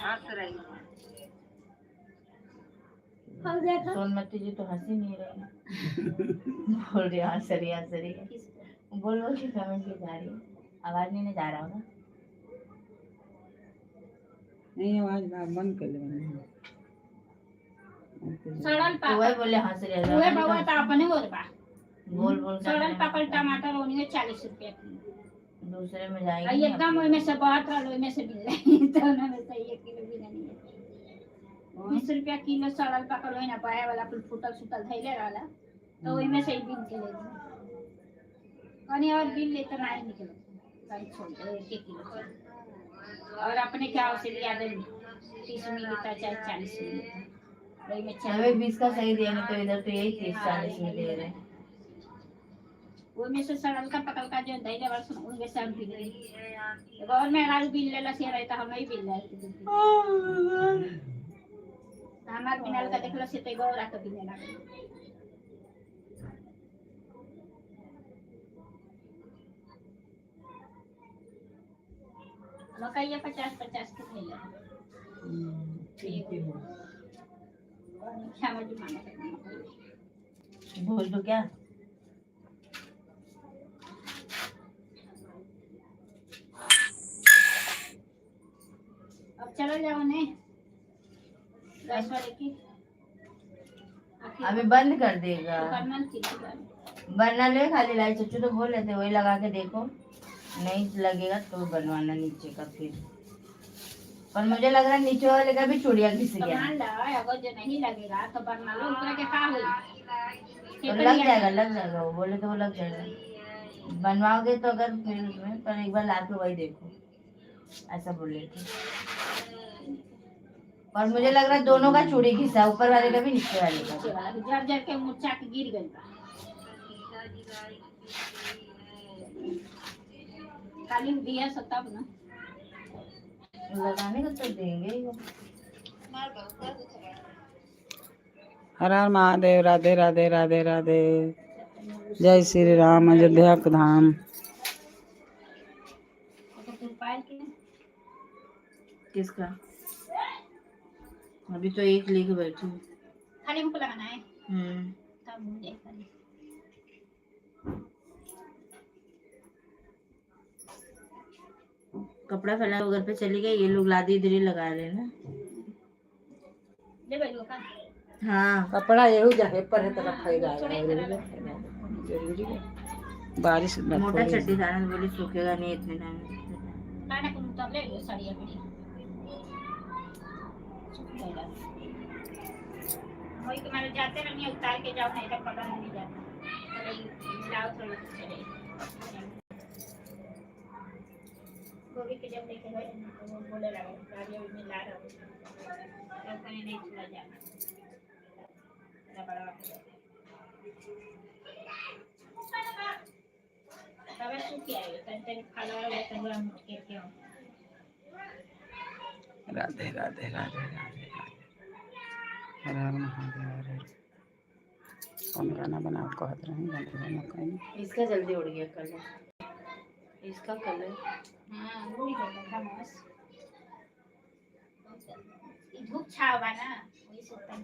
हंस रही सोनमती जी तो हंसी नहीं रही बोल रही हंस रही है बोल बोल के कमेंट की जा रही है आवाज नहीं जा रहा होगा नहीं आवाज बंद कर ले सड़ल पापड़ बोले हंस रही उहे बउआ तो अपने बोल बा बोल बोल सड़ल पापड़ टमाटर ओनी 40 रुपया किलो दूसरे में जाएगी आई एकदम ओई में से बहुत रहल ओई में से मिल रही तो उन्होंने सही 1 किलो भी नहीं है 20 रुपया किलो सड़ल पापड़ होई ना पाए वाला कुल फूटल सुतल धइले रहला तो ओई में से ही बिन के ले कनी और बिल ले तो नहीं निकल कहीं छोड़ दे 1 किलो और अपने क्या से लिया दे 30 मिलता चाहे 40 मिलता वही में हमें 20 का सही दिया नहीं तो इधर तो यही 30-40 में दे रहे वो में से सड़ल का पकल का जो दही लेवल सुन उनके सब बिल गई और मैं आलू बिल लेला से रहता हम ही बिल ले हमार बिनाल का देखला से ते गौरा का बिल लेला मकई 50-50 के मिला ठीक है समझ में बोल दो क्या अब चलो जाओ ने गैस वाले की अभी बंद कर देगा बनना ले खाली लाइट चच्चू तो बोल रहे थे वही लगा के देखो नहीं लगेगा तो बनवाना नीचे का फिर पर मुझे लग रहा है नीचे वाले का भी चूड़िया घिस गया अगर जो नहीं लगेगा तो बनना लो ऊपर के का होई तो लग जाएगा वो बोले तो वो लग जाएगा बनवाओगे तो अगर फिर उसमें पर एक बार ला के वही देखो ऐसा बोले थे और मुझे लग रहा है दोनों का चूड़ी घिसा ऊपर वाले का भी नीचे वाले का जब जब के मुर्चा के गिर गई काली दिया सतब ना लगाने को तो देंगे हर हर महादेव राधे राधे राधे राधे जय श्री राम अयोध्या धाम किसका अभी तो एक लेके बैठी हूँ खाली हमको लगाना है तब मुझे कपड़ा फैला घर पे चली गई ये लोग लादी इधर ही लगा रहे ना ले बैठो का हाँ कपड़ा यही जगह पर है तो रखेगा जरूरी है बारिश मोटा चड्डी था ना बोली सूखेगा नहीं इतने टाइम खाना को तब ले लो साड़ी अपनी वही के मारे जाते नहीं उतार के जाओ नहीं तो पता नहीं जाता लाओ थोड़ा चले गोभी के जब लेके गए तो वो बोले लगा गाड़ी में ला रहा तब कहीं नहीं चला जाना बड़ा तब सूख आए तन खाना वाला तन हम के क्यों राधे राधे राधे राधे हर हर महादेव कौन गाना बनाओ कहते रहे गाना कहीं इसका जल्दी उड़ गया कलर इसका कलर हां वो ही करता मस्त धूप छाव बा ना वही से तन